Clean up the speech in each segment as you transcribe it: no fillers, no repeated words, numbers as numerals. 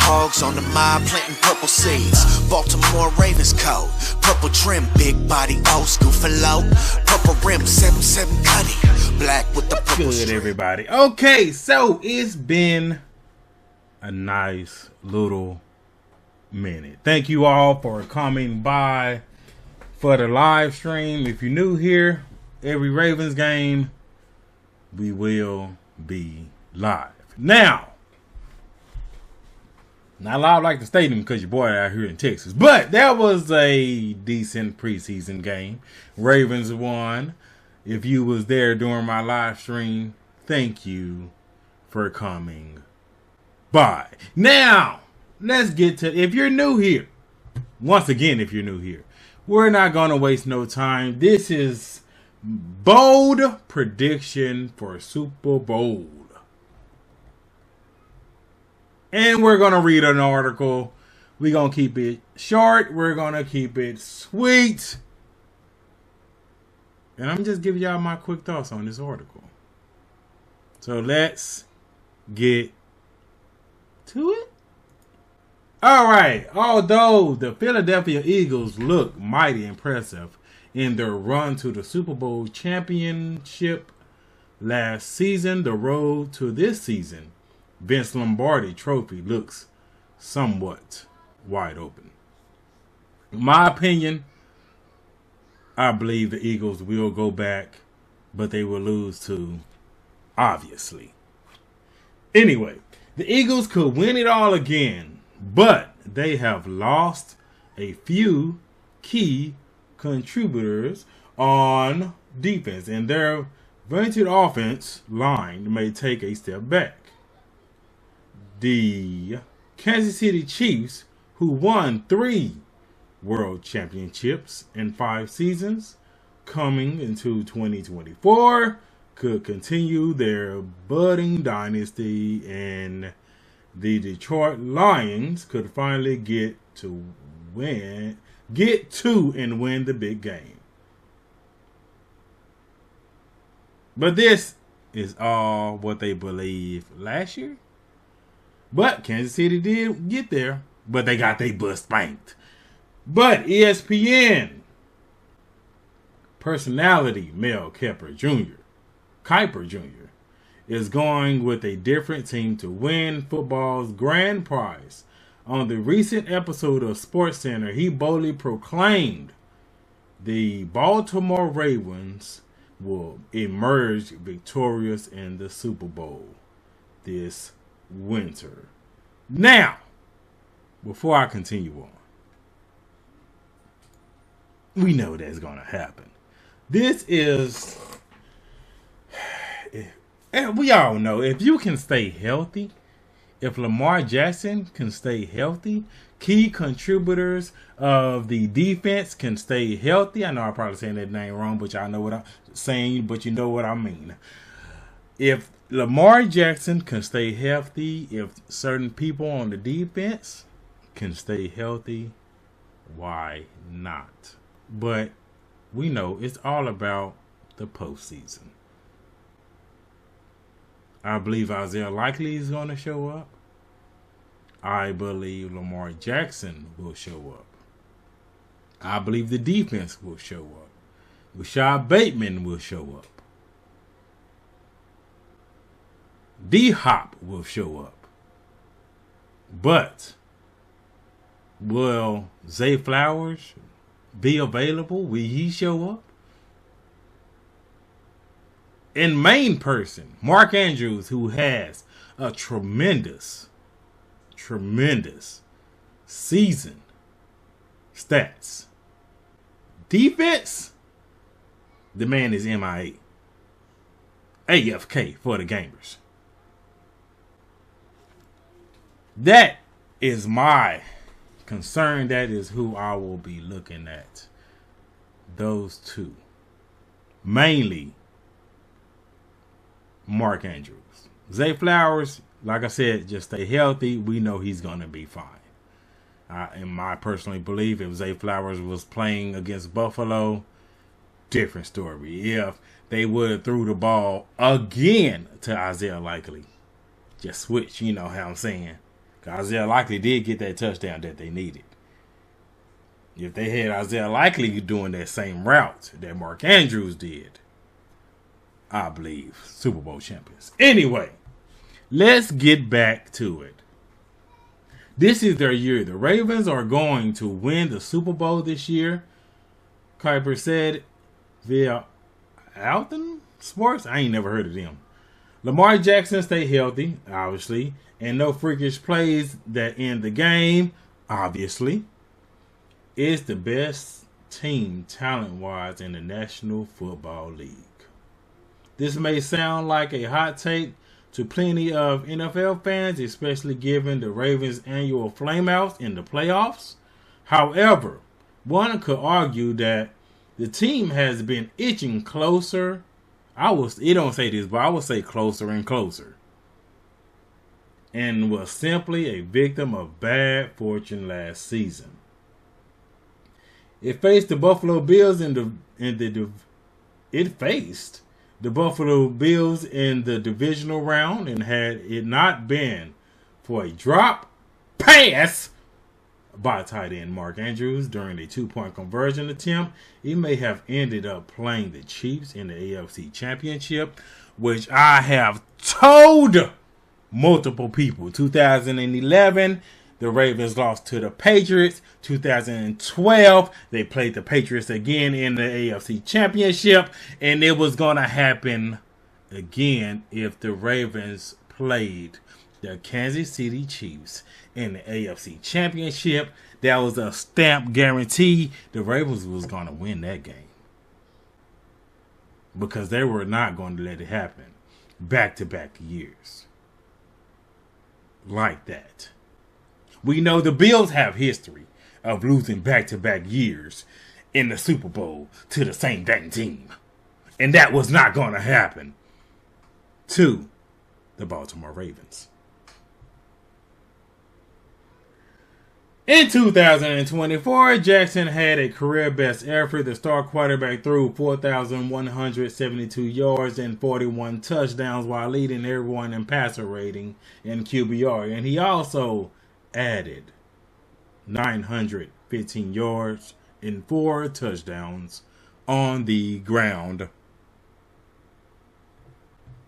hogs on the mob planting purple seeds. Baltimore Ravens code, purple trim, big body, old school flow. Purple rim, 7-7 cutty, black with the purple Good, everybody. Okay, so it's been a nice little minute. Thank you all for coming by for the live stream. If you're new here, every Ravens game, we will be live. Now, not live like the stadium because your boy out here in Texas, but that was a decent preseason game. Ravens won. If you was there during my live stream, thank you for coming by. Now, let's get to, if you're new here, once again, if you're new here, we're not going to waste no time. This is bold prediction for Super Bowl. And we're going to read an article. We're going to keep it short. We're going to keep it sweet. And I'm just giving y'all my quick thoughts on this article. So let's get to it. All right. Although the Philadelphia Eagles look mighty impressive in their run to the Super Bowl championship last season, the road to this season, Vince Lombardi trophy, looks somewhat wide open. In my opinion, I believe the Eagles will go back, but they will lose to, obviously. Anyway, the Eagles could win it all again, but they have lost a few key contributors on defense, and their vaunted offense line may take a step back. The Kansas City Chiefs, who won 3 world championships in 5 seasons, coming into 2024, could continue their budding dynasty, and the Detroit Lions could finally get to and win the big game. But this is all what they believed last year. But Kansas City did get there, but they got their butt spanked. But ESPN personality Mel Kiper Jr. is going with a different team to win football's grand prize. On the recent episode of SportsCenter, he boldly proclaimed the Baltimore Ravens will emerge victorious in the Super Bowl this winter. Now, before I continue on, we know that's going to happen. This is, and we all know, if you can stay healthy, if Lamar Jackson can stay healthy, key contributors of the defense can stay healthy. I know I'm probably saying that name wrong, but y'all know what I'm saying, but you know what I mean. If Lamar Jackson can stay healthy, if certain people on the defense can stay healthy, why not? But we know it's all about the postseason. I believe Isaiah Likely is going to show up. I believe Lamar Jackson will show up. I believe the defense will show up. Rashad Bateman will show up. D-Hop will show up. But will Zay Flowers be available? Will he show up? In main person, Mark Andrews, who has a tremendous season stats. Defense, the man is MIA. AFK for the gamers. That is my concern. That is who I will be looking at. Those two. Mainly Mark Andrews. Zay Flowers, like I said, just stay healthy. We know he's going to be fine. In my personal belief, if Zay Flowers was playing against Buffalo, different story. If they would have threw the ball again to Isaiah Likely, just switch, you know how I'm saying. Isaiah Likely did get that touchdown that they needed. If they had Isaiah Likely doing that same route that Mark Andrews did, I believe Super Bowl champions. Anyway, let's get back to it. This is their year. The Ravens are going to win the Super Bowl this year. Kuiper said via Alton Sports. I ain't never heard of them. Lamar Jackson stay healthy, obviously, and no freakish plays that end the game, obviously. Is the best team talent-wise in the National Football League. This may sound like a hot take to plenty of NFL fans, especially given the Ravens' annual flameouts in the playoffs. However, one could argue that the team has been itching closer. It don't say this, but I would say closer and closer. And was simply a victim of bad fortune last season. It faced the Buffalo Bills it faced the Buffalo Bills in the divisional round, and had it not been for a drop pass by tight end Mark Andrews during a 2-point conversion attempt, he may have ended up playing the Chiefs in the AFC Championship, which I have told multiple people. 2011, the Ravens lost to the Patriots. 2012, they played the Patriots again in the AFC Championship, and it was going to happen again if the Ravens played the Kansas City Chiefs in the AFC Championship. That was a stamp guarantee. The Ravens was going to win that game because they were not going to let it happen back-to-back years like that. We know the Bills have history of losing back-to-back years in the Super Bowl to the same dang team. And that was not going to happen to the Baltimore Ravens. In 2024, Jackson had a career-best effort. The star quarterback threw 4,172 yards and 41 touchdowns while leading everyone in passer rating and QBR. And he also added 915 yards and 4 touchdowns on the ground.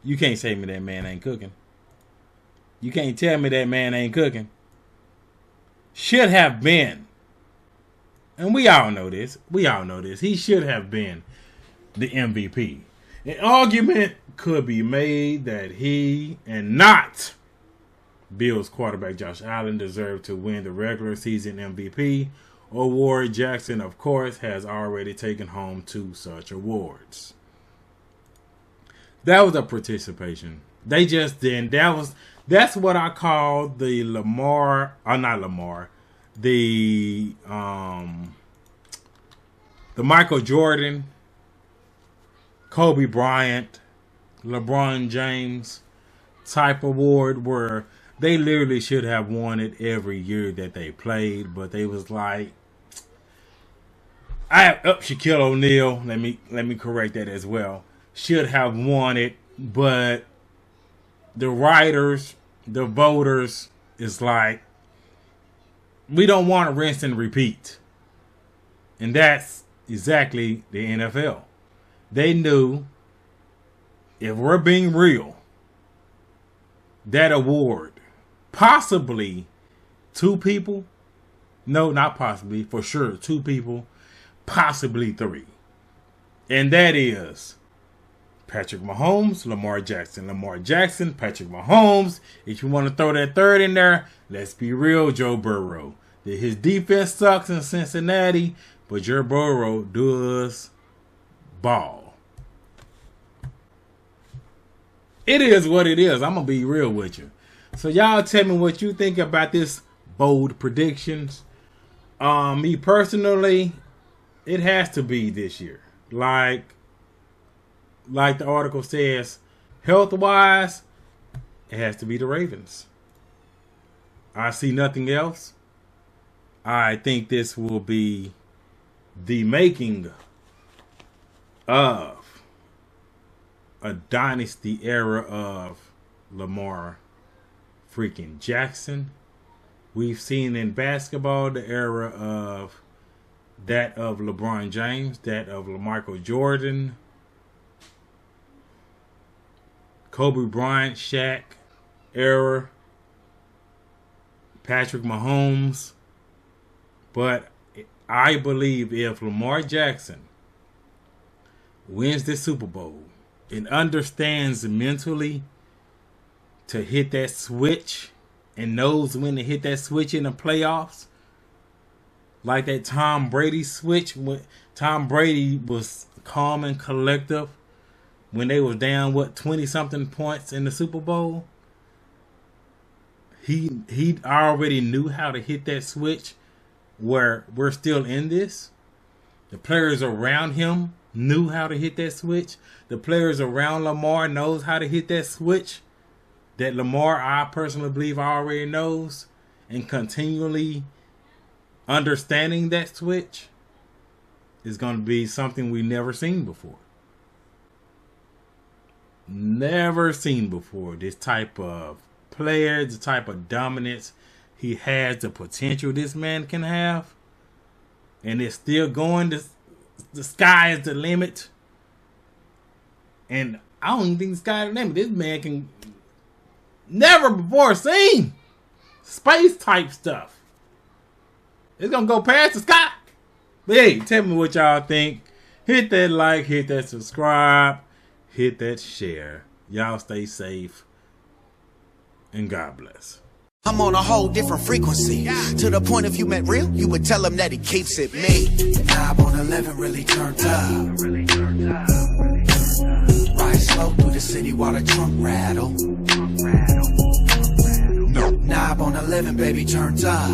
You can't say me that man ain't cooking. You can't tell me that man ain't cooking. Should have been, and we all know this, he should have been the MVP. An argument could be made that he and not Bills quarterback Josh Allen deserved to win the regular season MVP award. Jackson, of course, has already taken home 2 such awards. That was a participation. They just didn't. That's what I call the the Michael Jordan, Kobe Bryant, LeBron James type award, where they literally should have won it every year that they played, but they was like, Shaquille O'Neal, let me correct that as well, should have won it, but the writers, the voters, is like, we don't want to rinse and repeat. And that's exactly the NFL. They knew, if we're being real, that award, possibly 2 people, no, not possibly, for sure 2 people, possibly 3. And that is Patrick Mahomes, Lamar Jackson. Lamar Jackson, Patrick Mahomes. If you want to throw that third in there, let's be real, Joe Burrow. His defense sucks in Cincinnati, but Joe Burrow does ball. It is what it is. I'm going to be real with you. So y'all tell me what you think about this bold predictions. Me personally, it has to be this year. Like the article says, health-wise, it has to be the Ravens. I see nothing else. I think this will be the making of a dynasty era of Lamar freaking Jackson We've seen in basketball the era of that of LeBron James, that of Michael Jordan, Kobe Bryant, Shaq era, Patrick Mahomes. But I believe if Lamar Jackson wins this Super Bowl and understands mentally to hit that switch and knows when to hit that switch in the playoffs, like that Tom Brady switch, when Tom Brady was calm and collective when they was down 20-something points in the Super Bowl. He already knew how to hit that switch where we're still in this. The players around him knew how to hit that switch. The players around Lamar knows how to hit that switch that Lamar, I personally believe, already knows, and continually understanding that switch is going to be something we never seen before. Never seen before. This type of player, the type of dominance he has, the potential this man can have, and it's still going. The sky is the limit, and I don't even think the sky is the limit. This man can never before seen space type stuff. It's gonna go past the sky. But hey, tell me what y'all think. Hit that like, hit that subscribe, hit that share. Y'all stay safe, and God bless. I'm on a whole different frequency. To the point if you met real, you would tell him that he keeps it me. The knob on 11 really turned up. Ride slow through the city while the trunk rattle. No. Knob on 11, baby, turned up.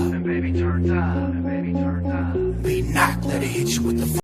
Be knocked, let it hit you with the